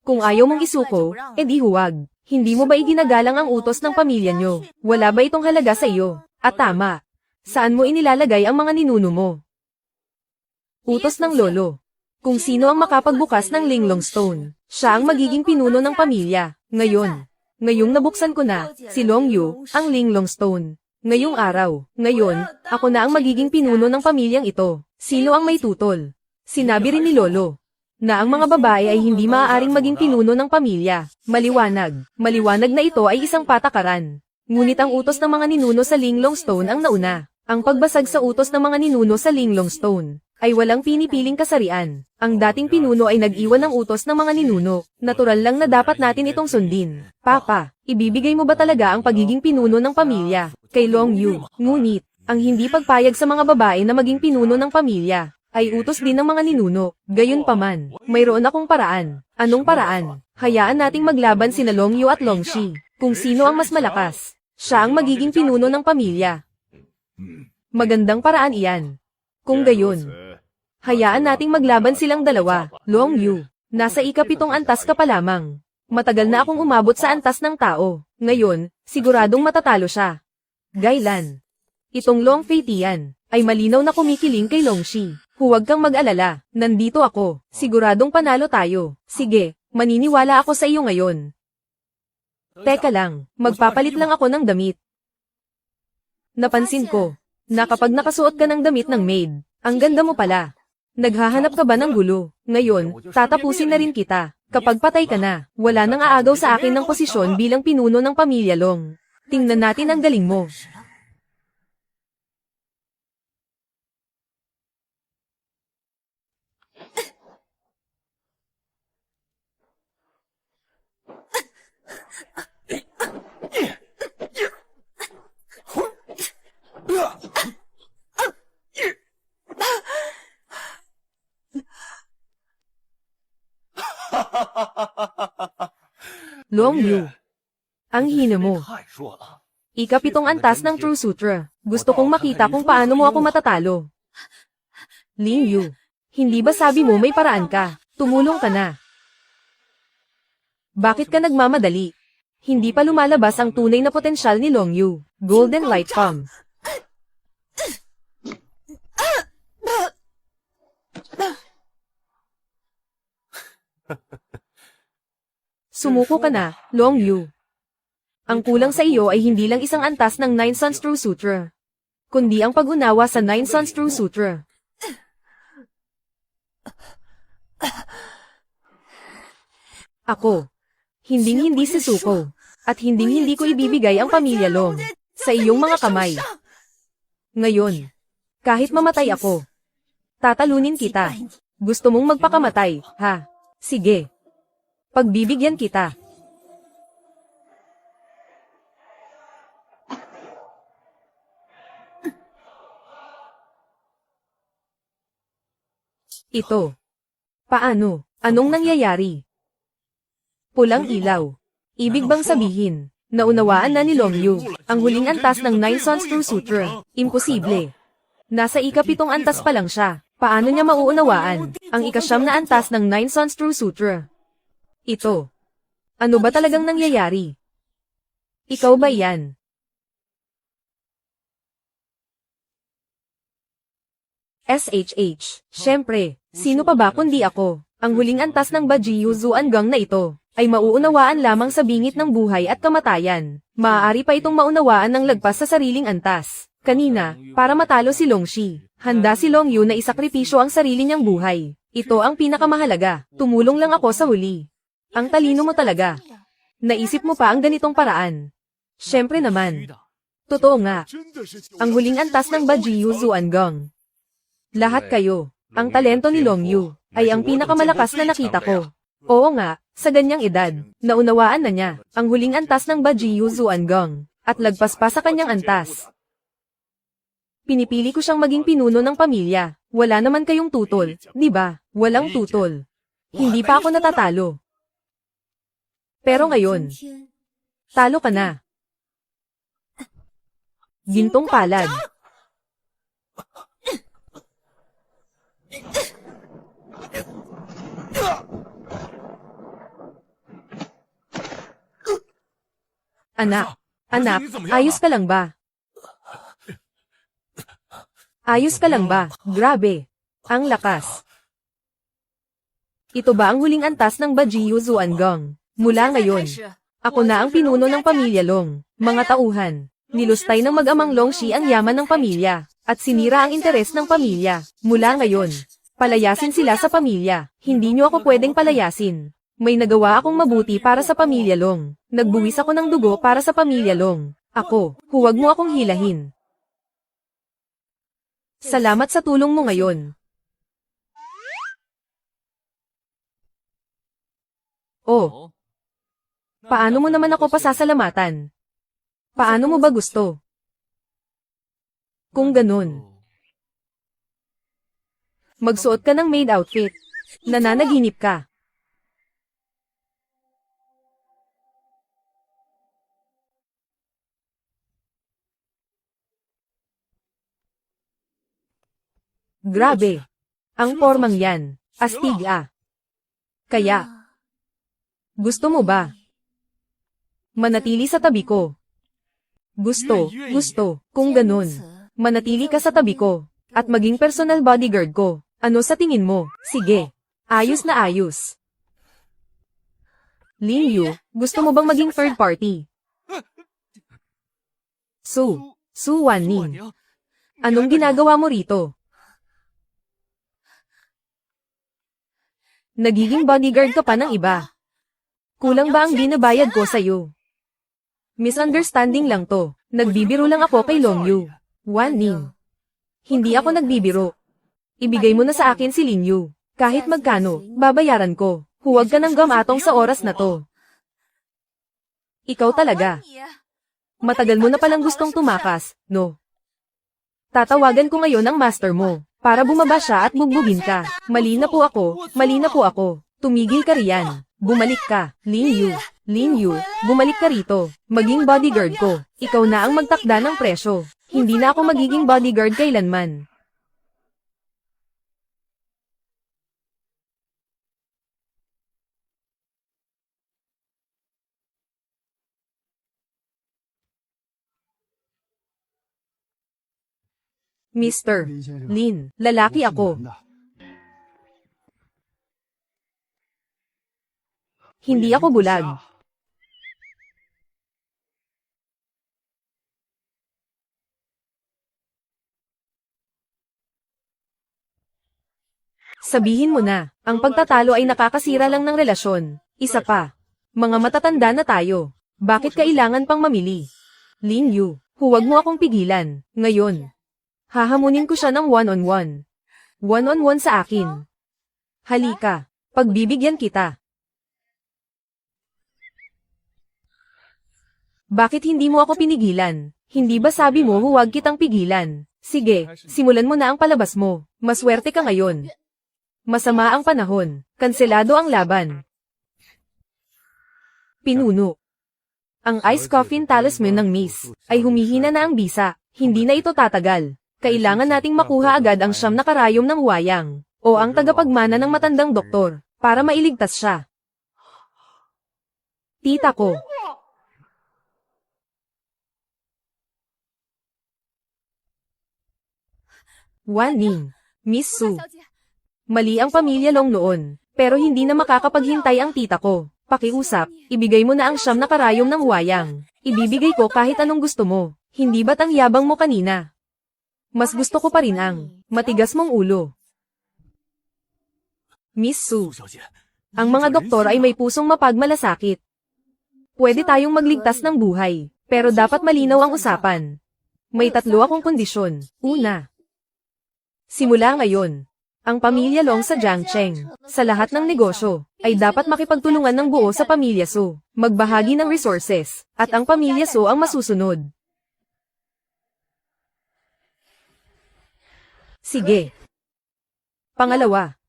Kung ayaw mong isuko, edi huwag. Hindi mo ba iginagalang ang utos ng pamilya nyo? Wala ba itong halaga sa iyo? At tama. Saan mo inilalagay ang mga ninuno mo? Utos ng lolo. Kung sino ang makapagbukas ng Linglong Stone, siya ang magiging pinuno ng pamilya. Ngayong nabuksan ko na, si Long Yu, ang Linglong Stone. Ngayong araw, ngayon, ako na ang magiging pinuno ng pamilyang ito. Sino ang may tutol? Sinabi rin ni Lolo na ang mga babae ay hindi maaaring maging pinuno ng pamilya. Maliwanag na ito ay isang patakaran. Ngunit ang utos ng mga ninuno sa Linglong Stone ang nauna. Ang pagbasag sa utos ng mga ninuno sa Linglong Stone ay walang pinipiling kasarian. Ang dating pinuno ay nag-iwan ng utos ng mga ninuno. Natural lang na dapat natin itong sundin. Papa, ibibigay mo ba talaga ang pagiging pinuno ng pamilya kay Long Yu? Ngunit, ang hindi pagpayag sa mga babae na maging pinuno ng pamilya ay utos din ng mga ninuno. Gayunpaman, mayroon akong paraan. Anong paraan? Hayaan nating maglaban sina Long Yu at Long Shi. Kung sino ang mas malakas, siya ang magiging pinuno ng pamilya. Magandang paraan iyan. Kung gayon, hayaan nating maglaban silang dalawa. Long Yu, nasa ikapitong antas ka pa lamang. Matagal na akong umabot sa antas ng tao. Ngayon, siguradong matatalo siya. Gailan. Itong Long Fei Tian ay malinaw na kumikiling kay Long Shi. Huwag kang mag-alala, nandito ako. Siguradong panalo tayo. Sige, maniniwala ako sa iyo ngayon. Teka lang, magpapalit lang ako ng damit. Napansin ko na kapag nakasuot ka ng damit ng maid, ang ganda mo pala. Naghahanap ka ba ng gulo? Ngayon, tatapusin na rin kita. Kapag patay ka na, wala nang aagaw sa akin ng posisyon bilang pinuno ng pamilya Long. Tingnan natin ang galing mo. Long Yu, ang hina mo. Ikapitong antas ng True Sutra. Gusto kong makita kung paano mo ako matatalo. Ling Yu, hindi ba sabi mo may paraan ka? Tumulong ka na. Bakit ka nagmamadali? Hindi pa lumalabas ang tunay na potensyal ni Long Yu. Golden Light Palm. Sumuko ka na, Long Yu. Ang kulang sa iyo ay hindi lang isang antas ng Nine Sons True Sutra, kundi ang pag-unawa sa Nine Sons True Sutra. Ako, hinding-hindi susuko, at hinding-hindi ko ibibigay ang pamilya Long sa iyong mga kamay. Ngayon, kahit mamatay ako, tatalunin kita. Gusto mong magpakamatay, ha? Sige. Pagbibigyan kita. Ito. Paano? Anong nangyayari? Pulang ilaw. Ibig bang sabihin, naunawaan na ni Long Yu ang huling antas ng Nine Sons True Sutra? Imposible. Nasa ikapitong antas pa lang siya. Paano niya mauunawaan ang ikasyam na antas ng Nine Sons True Sutra? Ito. Ano ba talagang nangyayari? Ikaw ba yan? SHH. Siyempre, sino pa ba kundi ako? Ang huling antas ng Bajiyu Zuangang na ito ay mauunawaan lamang sa bingit ng buhay at kamatayan. Maaari pa itong maunawaan ng lagpas sa sariling antas. Kanina, para matalo si Long Shi, handa si Long Yu na isakripisyo ang sarili niyang buhay. Ito ang pinakamahalaga. Tumulong lang ako sa huli. Ang talino mo talaga. Naisip mo pa ang ganitong paraan. Siyempre naman. Totoo nga. Ang huling antas ng Bajiyu Zuangang. Lahat kayo, ang talento ni Long Yu, ay ang pinakamalakas na nakita ko. Oo nga, sa ganyang edad, naunawaan na niya, ang huling antas ng Bajiyu Zuangang, at lagpas pa sa kanyang antas. Pinipili ko siyang maging pinuno ng pamilya. Wala naman kayong tutol, di ba? Walang tutol. Hindi pa ako natatalo. Pero ngayon, talo ka na. Gintong palad. Anak, anak, ayos ka lang ba? Ayos ka lang ba? Grabe. Ang lakas. Ito ba ang huling antas ng Bajiyu Zuanggang? Mula ngayon, ako na ang pinuno ng pamilya Long. Mga tauhan, nilustay ng mag-amang Longxi ang yaman ng pamilya, at sinira ang interes ng pamilya. Mula ngayon, palayasin sila sa pamilya. Hindi niyo ako pwedeng palayasin. May nagawa akong mabuti para sa pamilya Long. Nagbuwis ako ng dugo para sa pamilya Long. Ako, huwag mo akong hilahin. Salamat sa tulong mo ngayon. Oh, paano mo naman ako pasasalamatan? Paano mo ba gusto? Kung ganun, magsuot ka ng maid outfit. Nananaginip ka. Grabe. Ang formang yan. Astig ah. Kaya, gusto mo ba manatili sa tabi ko? Gusto. Kung ganun, manatili ka sa tabi ko, at maging personal bodyguard ko. Ano sa tingin mo? Sige. Ayos na ayos. Lin Yu, gusto mo bang maging third party? Su Wanning, anong ginagawa mo rito? Nagiging bodyguard ka pa ng iba. Kulang ba ang binabayad ko sa'yo? Misunderstanding lang to. Nagbibiro lang ako kay Long Yu. Wanning. Hindi ako nagbibiro. Ibigay mo na sa akin si Lin Yu. Kahit magkano, babayaran ko. Huwag ka nang gamatong sa oras na to. Ikaw talaga. Matagal mo na palang gustong tumakas, no? Tatawagan ko ngayon ang master mo, para bumaba siya at bugbugin ka. Mali na po ako. Tumigil ka riyan. Bumalik ka, Lin Yu, bumalik ka rito. Maging bodyguard ko. Ikaw na ang magtakda ng presyo. Hindi na ako magiging bodyguard kailanman. Mr. Lin, lalaki ako. Hindi ako bulag. Sabihin mo na, ang pagtatalo ay nakakasira lang ng relasyon. Isa pa, mga matatanda na tayo. Bakit kailangan pang mamili? Lin Yu, huwag mo akong pigilan. Ngayon, hahamunin ko siya ng one-on-one. One-on-one sa akin. Halika, pagbibigyan kita. Bakit hindi mo ako pinigilan? Hindi ba sabi mo huwag kitang pigilan? Sige, simulan mo na ang palabas mo. Maswerte ka ngayon. Masama ang panahon. Kanselado ang laban. Pinuno. Ang Ice Coffin Talisman ng Miss ay humihina na ang bisa. Hindi na ito tatagal. Kailangan nating makuha agad ang siyam na karayom ng wayang o ang tagapagmana ng matandang doktor para mailigtas siya. Tita ko. Wanning. Miss Su. Mali ang pamilya Long noon, pero hindi na makakapaghintay ang tita ko. Pakiusap, ibigay mo na ang siyam na karayom ng wayang. Ibibigay ko kahit anong gusto mo. Hindi ba't ang yabang mo kanina? Mas gusto ko pa rin ang matigas mong ulo. Miss Su. Ang mga doktor ay may pusong mapagmalasakit. Pwede tayong magligtas ng buhay, pero dapat malinaw ang usapan. May 3 akong kondisyon. Una, simula ngayon, ang pamilya Long sa Jiangcheng, sa lahat ng negosyo, ay dapat makipagtulungan ng buo sa pamilya Su, magbahagi ng resources, at ang pamilya Su ang masusunod. Sige. Pangalawa,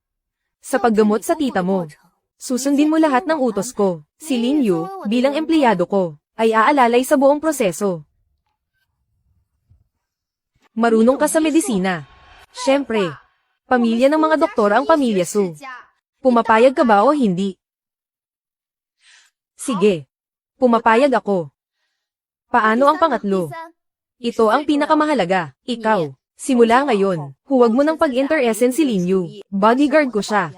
sa paggamot sa tita mo, susundin mo lahat ng utos ko. Si Lin Yu, bilang empleyado ko, ay aalalay sa buong proseso. Marunong ka sa medisina. Siyempre, pamilya ng mga doktor ang pamilya Su. Pumapayag ka ba o hindi? Sige. Pumapayag ako. Paano ang pangatlo? Ito ang pinakamahalaga. Ikaw. Simula ngayon, huwag mo nang pag-interessen si Lin Yu. Bodyguard ko siya.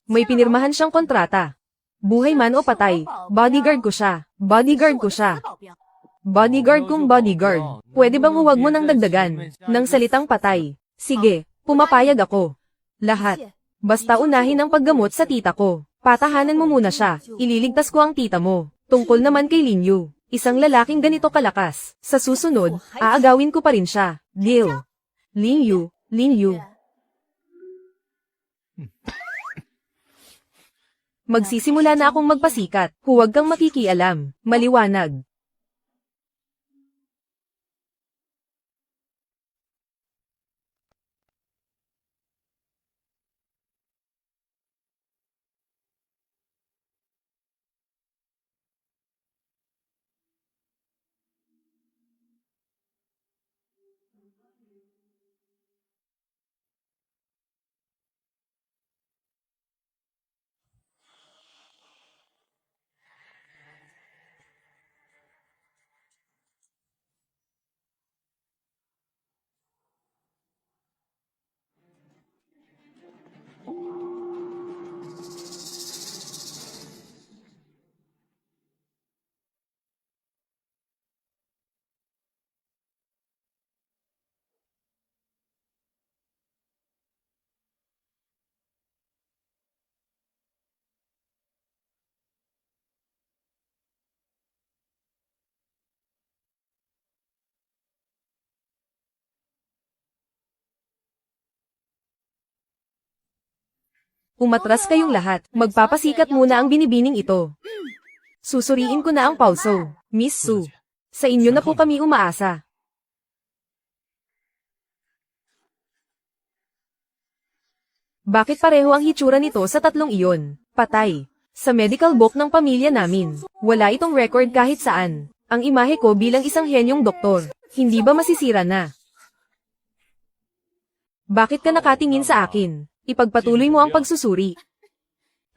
May pinirmahan siyang kontrata. Buhay man o patay, bodyguard ko siya. Bodyguard ko siya. Bodyguard kong bodyguard. Pwede bang huwag mo nang dagdagan ng salitang patay? Sige, pumapayag ako. Lahat. Basta unahin ang paggamot sa tita ko. Patahanan mo muna siya. Ililigtas ko ang tita mo. Tungkol naman kay Lin Yu. Isang lalaking ganito kalakas. Sa susunod, aagawin ko pa rin siya. Deal. Lin Yu, Lin Yu. Magsisimula na akong magpasikat. Huwag kang makikialam. Maliwanag. Umatras kayong lahat. Magpapasikat muna ang binibining ito. Susuriin ko na ang pulso. Miss Su. Sa inyo na po kami umaasa. Bakit pareho ang hitsura nito sa tatlong iyon? Patay. Sa medical book ng pamilya namin, wala itong record kahit saan. Ang imahe ko bilang isang henyong doktor. Hindi ba masisira na? Bakit ka nakatingin sa akin? Ipagpatuloy mo ang pagsusuri.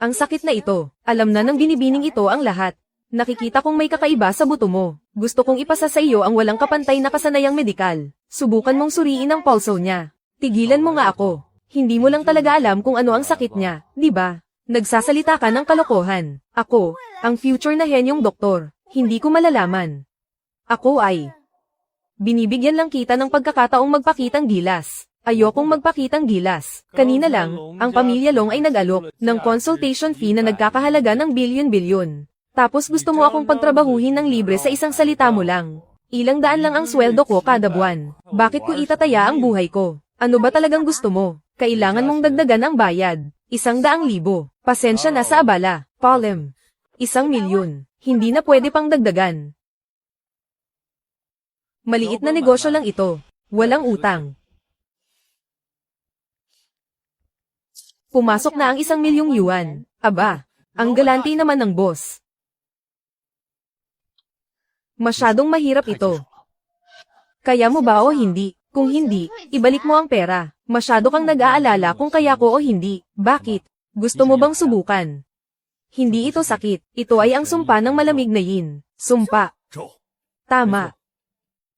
Ang sakit na ito, alam na ng binibining ito ang lahat. Nakikita kong may kakaiba sa buto mo. Gusto kong ipasa sa iyo ang walang kapantay na kasanayang medikal. Subukan mong suriin ang pulso niya. Tigilan mo nga ako. Hindi mo lang talaga alam kung ano ang sakit niya, di ba? Nagsasalita ka ng kalokohan. Ako, ang future na henyong doktor. Hindi ko malalaman. Ako ay binibigyan lang kita ng pagkakataong magpakitang gilas. Ayokong magpakitang gilas. Kanina lang, ang pamilya Long ay nag-alok ng consultation fee na nagkakahalaga ng bilyon-bilyon. Tapos gusto mo akong pagtrabahuhin ng libre sa isang salita mo lang. Ilang daan lang ang sweldo ko kada buwan. Bakit ko itataya ang buhay ko? Ano ba talagang gusto mo? Kailangan mong dagdagan ang bayad. 100,000. Pasensya na sa abala. Palem. 1,000,000. Hindi na pwede pang dagdagan. Maliit na negosyo lang ito. Walang utang. Pumasok na ang 1,000,000 yuan. Aba, ang galante naman ng boss. Masyadong mahirap ito. Kaya mo ba o hindi? Kung hindi, ibalik mo ang pera. Masyado kang nag-aalala kung kaya ko o hindi. Bakit? Gusto mo bang subukan? Hindi ito sakit. Ito ay ang sumpa ng malamig na yin. Sumpa. Tama.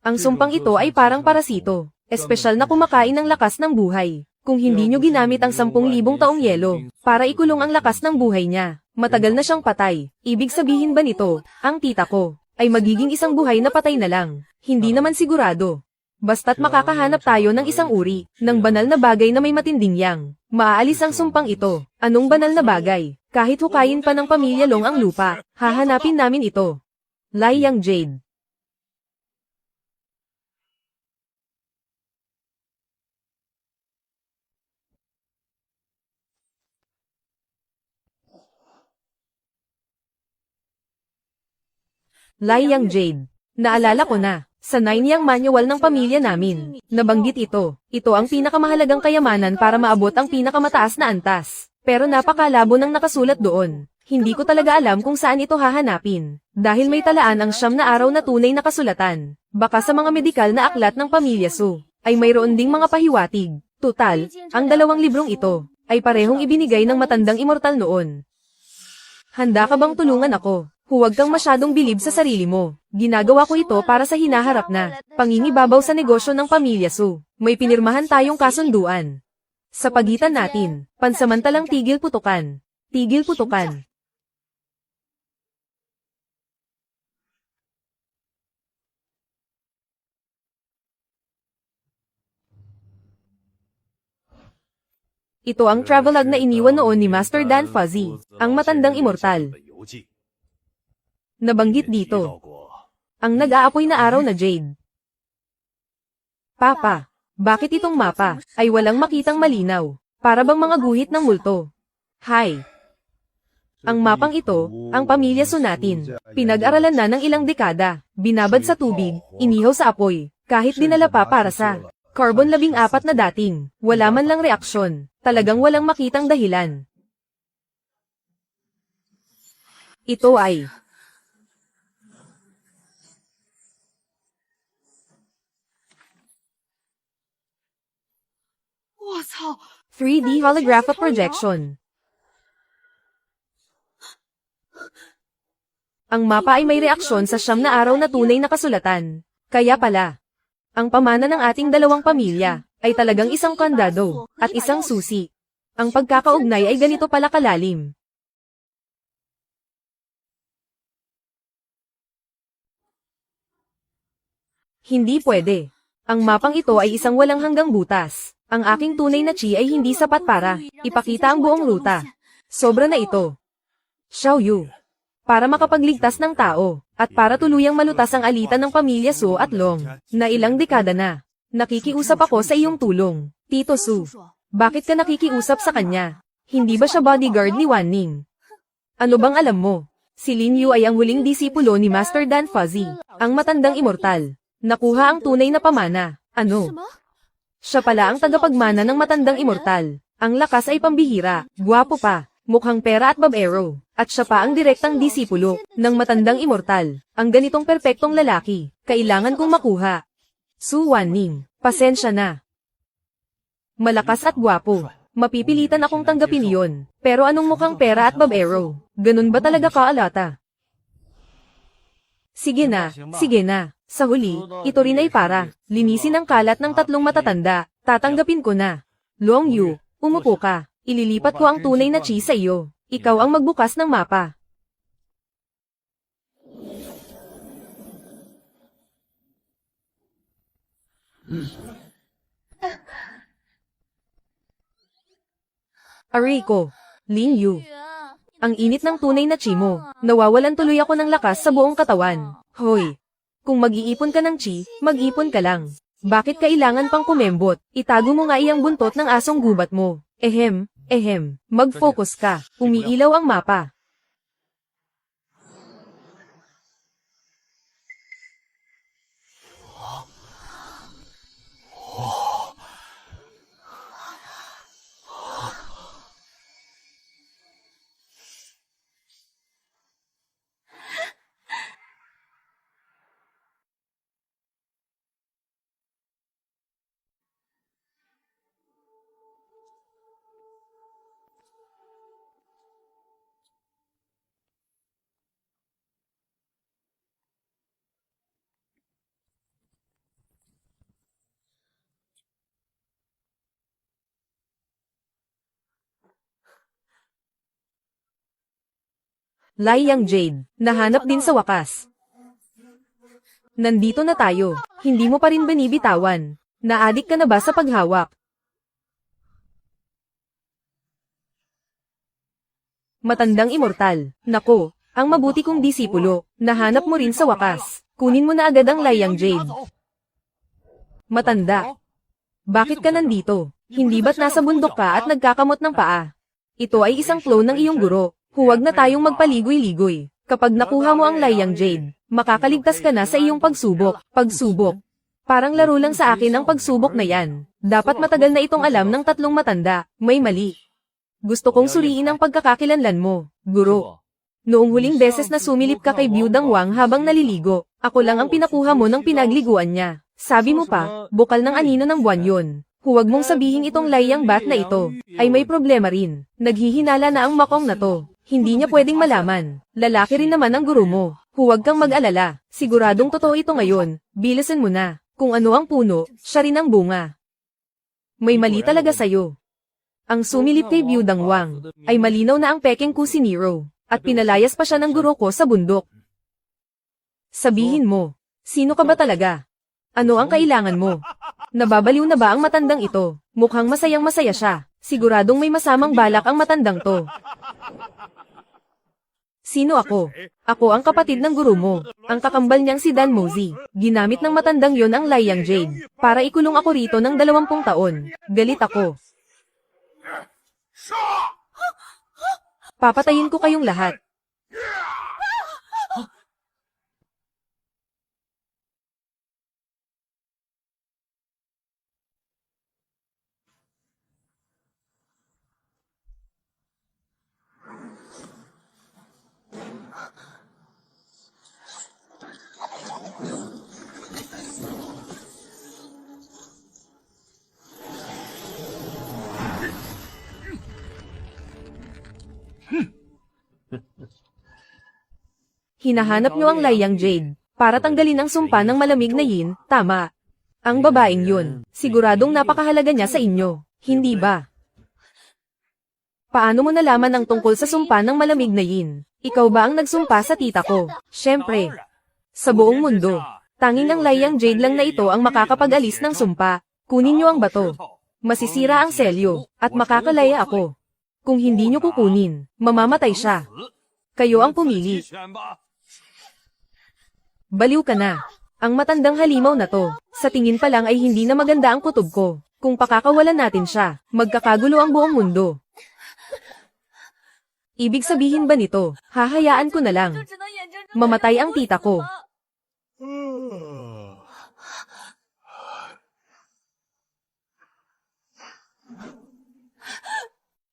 Ang sumpang ito ay parang parasito. Espesyal na kumakain ng lakas ng buhay. Kung hindi nyo ginamit ang 10,000 taong yelo, para ikulong ang lakas ng buhay niya, matagal na siyang patay. Ibig sabihin ba nito, ang tita ko, ay magiging isang buhay na patay na lang? Hindi naman sigurado. Basta't makakahanap tayo ng isang uri, ng banal na bagay na may matinding yang. Maaalis ang sumpang ito. Anong banal na bagay? Kahit hukayin pa ng pamilya Long ang lupa, hahanapin namin ito. Lai Yang Jade. Lai Yang Jade. Naalala ko na, sa 9 Yang manual ng pamilya namin, nabanggit ito. Ito ang pinakamahalagang kayamanan para maabot ang pinakamataas na antas. Pero napakalabo ng nakasulat doon. Hindi ko talaga alam kung saan ito hahanapin. Dahil may talaan ang 9 na araw na tunay na kasulatan. Baka sa mga medikal na aklat ng pamilya Su, ay mayroon ding mga pahiwatig. Tutal, ang 2 librong ito, ay parehong ibinigay ng matandang immortal noon. Handa ka bang tulungan ako? Huwag kang masyadong bilib sa sarili mo. Ginagawa ko ito para sa hinaharap na pangingibabaw sa negosyo ng pamilya Su. May pinirmahan tayong kasunduan. Sa pagitan natin, pansamantalang tigil putukan. Tigil putukan. Ito ang travelag na iniwan noon ni Master Dan Fuzzy, ang matandang immortal. Nabanggit dito, ang nag-aapoy na araw na Jade. Papa, bakit itong mapa ay walang makitang malinaw? Para bang mga guhit ng multo? Hi. Ang mapang ito, ang pamilya Su natin. Pinag-aralan na ng ilang dekada, binabad sa tubig, inihaw sa apoy, kahit dinala pa para sa Carbon 14 na dating, wala man lang reaksyon, talagang walang makitang dahilan. Ito ay 3D holographic projection. Ang mapa ay may reaksyon sa 9 na araw na tunay na kasulatan. Kaya pala, ang pamana ng ating dalawang pamilya ay talagang isang kandado at isang susi. Ang pagkakaugnay ay ganito pala kalalim. Hindi pwede. Ang mapang ito ay isang walang hanggang butas. Ang aking tunay na chi ay hindi sapat para ipakita ang buong ruta. Sobra na ito. Xiao Yu. Para makapagligtas ng tao, at para tuluyang malutas ang alitan ng pamilya Su at Long, na ilang dekada na. Nakikiusap ako sa iyong tulong, Tito Su. Bakit ka nakikiusap sa kanya? Hindi ba siya bodyguard ni Wan Ning? Ano bang alam mo? Si Lin Yu ay ang huling disipulo ni Master Dan Fuzzy, ang matandang immortal. Nakuha ang tunay na pamana. Ano? Siya pala ang tagapagmana ng matandang immortal. Ang lakas ay pambihira, gwapo pa, mukhang pera at babero. At siya pa ang direktang disipulo ng matandang immortal. Ang ganitong perpektong lalaki, kailangan kong makuha. Su Wanning, pasensya na. Malakas at gwapo. Mapipilitan akong tanggapin iyon. Pero anong mukhang pera at babero? Ganun ba talaga kaalata? Sige na, sige na. Sa huli, ito rin ay para linisin ang kalat ng 3 matatanda. Tatanggapin ko na. Long Yu, umupo ka. Ililipat ko ang tunay na chi sa iyo. Ikaw ang magbukas ng mapa. Aray ko, Lin Yu. Ang init ng tunay na chi mo. Nawawalan tuloy ako ng lakas sa buong katawan. Hoy. Kung mag-iipon ka ng chi, mag-ipon ka lang. Bakit kailangan pang kumembot? Itago mo nga iyang buntot ng asong gubat mo. Ehem, mag-focus ka. Umiilaw ang mapa. Lai Yang Jade, nahanap din sa wakas. Nandito na tayo, hindi mo pa rin binibitawan. Naadik ka na ba sa paghawak? Matandang immortal, nako, ang mabuti kong disipulo, nahanap mo rin sa wakas. Kunin mo na agad ang Lai Yang Jade. Matanda. Bakit ka nandito? Hindi ba't nasa bundok ka at nagkakamot ng paa? Ito ay isang clone ng iyong guro. Huwag na tayong magpaligoy-ligoy. Kapag nakuha mo ang Lai Yang Jade, makakaligtas ka na sa iyong pagsubok. Pagsubok. Parang laro lang sa akin ang pagsubok na yan. Dapat matagal na itong alam ng 3 matanda. May mali. Gusto kong suriin ang pagkakakilanlan mo, guro. Noong huling beses na sumilip ka kay Byudang Wang habang naliligo, ako lang ang pinakuha mo ng pinagliguan niya. Sabi mo pa, bukal ng anino ng buwan yon. Huwag mong sabihin itong layang bat na ito, ay may problema rin. Naghihinala na ang makong na to. Hindi niya pwedeng malaman. Lalaki rin naman ang guro mo. Huwag kang mag-alala. Siguradong totoo ito ngayon. Bilisan mo na. Kung ano ang puno, siya rin ang bunga. May mali talaga sa'yo. Ang sumilip kay Byudang Wang ay malinaw na ang pekeng ku si Nero. At pinalayas pa siya ng guro ko sa bundok. Sabihin mo, sino ka ba talaga? Ano ang kailangan mo? Nababaliw na ba ang matandang ito? Mukhang masayang masaya siya. Siguradong may masamang balak ang matandang to. Sino ako? Ako ang kapatid ng guro mo. Ang kakambal niyang si Dan Mosey. Ginamit ng matandang yon ang Liang Jade. Para ikulong ako rito ng 20 taon. Galit ako. Papatayin ko kayong lahat. Hinahanap niyo ang Liang Jade para tanggalin ang sumpa ng malamig na yin, tama. Ang babaeng yun, siguradong napakahalaga niya sa inyo, hindi ba? Paano mo nalaman ang tungkol sa sumpa ng malamig na yin? Ikaw ba ang nagsumpa sa tita ko? Siyempre. Sa buong mundo, tanging ang Liang Jade lang na ito ang makakapag-alis ng sumpa. Kunin niyo ang bato. Masisira ang selyo, at makakalaya ako. Kung hindi niyo kukunin, mamamatay siya. Kayo ang pumili. Baliw ka na. Ang matandang halimaw na to, sa tingin pa lang ay hindi na maganda ang kutob ko. Kung pakakawalan natin siya, magkakagulo ang buong mundo. Ibig sabihin ba nito, hahayaan ko na lang. Mamatay ang tita ko.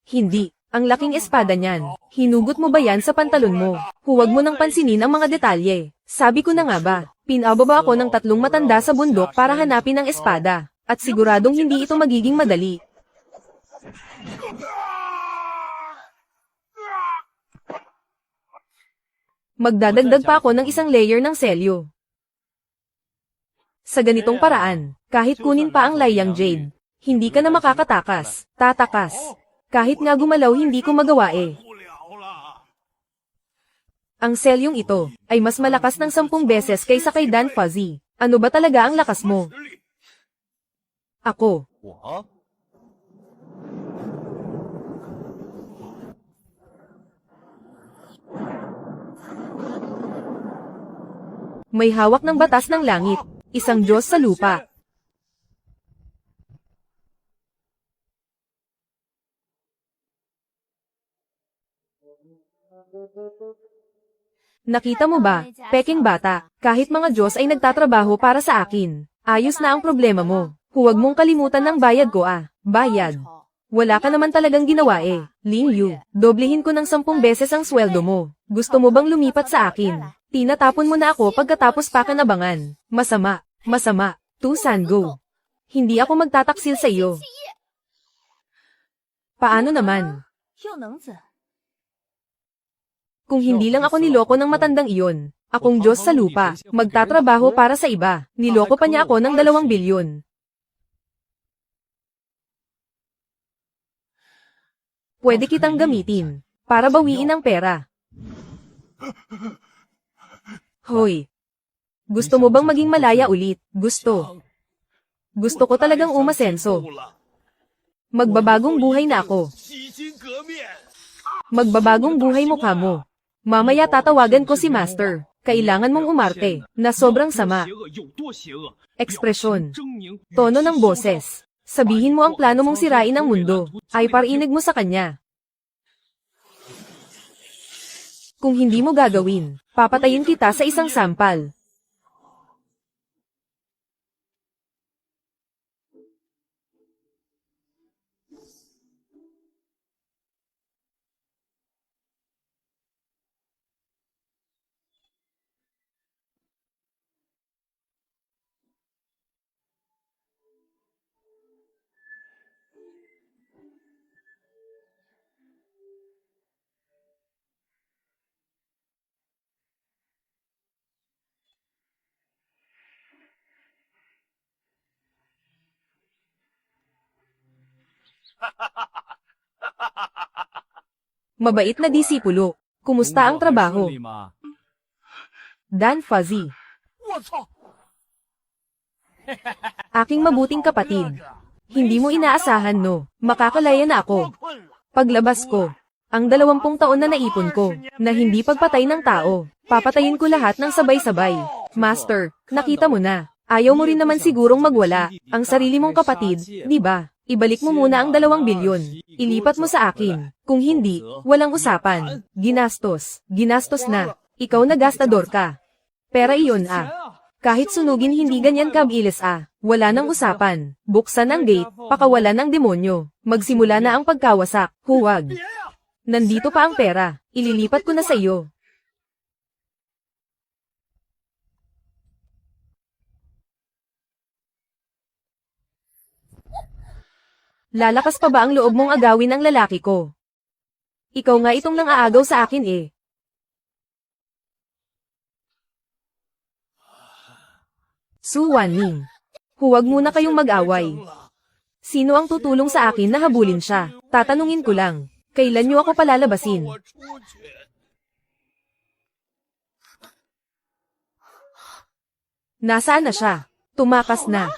Hindi. Ang laking espada niyan. Hinugot mo ba yan sa pantalon mo? Huwag mo nang pansinin ang mga detalye. Sabi ko na nga ba, pinababa ako ng 3 matanda sa bundok para hanapin ang espada. At siguradong hindi ito magiging madali. Magdadagdag pa ako ng isang layer ng selyo. Sa ganitong paraan, kahit kunin pa ang Liang Jade, hindi ka na makakatakas, tatakas. Kahit nga gumalaw hindi ko magawa eh. Ang selyong ito ay mas malakas ng 10 beses kaysa kay Dan Fuzzy. Ano ba talaga ang lakas mo? Ako. May hawak ng batas ng langit, isang Diyos sa lupa. Nakita mo ba, peking bata, kahit mga Diyos ay nagtatrabaho para sa akin. Ayos na ang problema mo. Huwag mong kalimutan ng bayad ko bayad. Wala ka naman talagang ginawa eh. Ling Yu, doblehin ko ng 10 beses ang sweldo mo. Gusto mo bang lumipat sa akin? Tinatapon mo na ako pagkatapos pa ka nabangan. Masama, masama. Tusan go. Hindi ako magtataksil sa iyo. Paano naman? Kung hindi lang ako niloko ng matandang iyon, akong Diyos sa lupa, magtatrabaho para sa iba, niloko pa niya ako ng 2 bilyon. Pwede kitang gamitin, para bawiin ang pera. Hoy! Gusto mo bang maging malaya ulit? Gusto. Gusto ko talagang umasenso. Magbabagong buhay na ako. Magbabagong buhay mukha mo. Mamaya tatawagan ko si Master. Kailangan mong umarte, na sobrang sama. Ekspresyon. Tono ng boses. Sabihin mo ang plano mong sirain ang mundo, ay parinig mo sa kanya. Kung hindi mo gagawin, papatayin kita sa isang sampal. Mabait na disipulo. Kumusta ang trabaho? Dan Fuzzy. Aking mabuting kapatid. Hindi mo inaasahan no, makakalaya na ako. Paglabas ko, ang 20 taon na naipon ko, na hindi pagpatay ng tao, papatayin ko lahat ng sabay-sabay. Master, nakita mo na. Ayaw mo rin naman sigurong magwala, ang sarili mong kapatid, di ba? Ibalik mo muna ang 2 bilyon. Ilipat mo sa akin. Kung hindi, walang usapan. Ginastos. Ginastos na. Ikaw na gastador ka. Pera iyon ah. Kahit sunugin hindi ganyan kabilis ah. Wala nang usapan. Buksan ang gate, pakawalan ng demonyo. Magsimula na ang pagkawasak. Huwag. Nandito pa ang pera. Ililipat ko na sa iyo. Lalakas pa ba ang loob mong agawin ang lalaki ko? Ikaw nga itong nang aagaw sa akin eh. Su Wanning. Huwag muna kayong mag-away. Sino ang tutulong sa akin na habulin siya? Tatanungin ko lang. Kailan niyo ako palalabasin? Nasaan na siya? Tumakas na.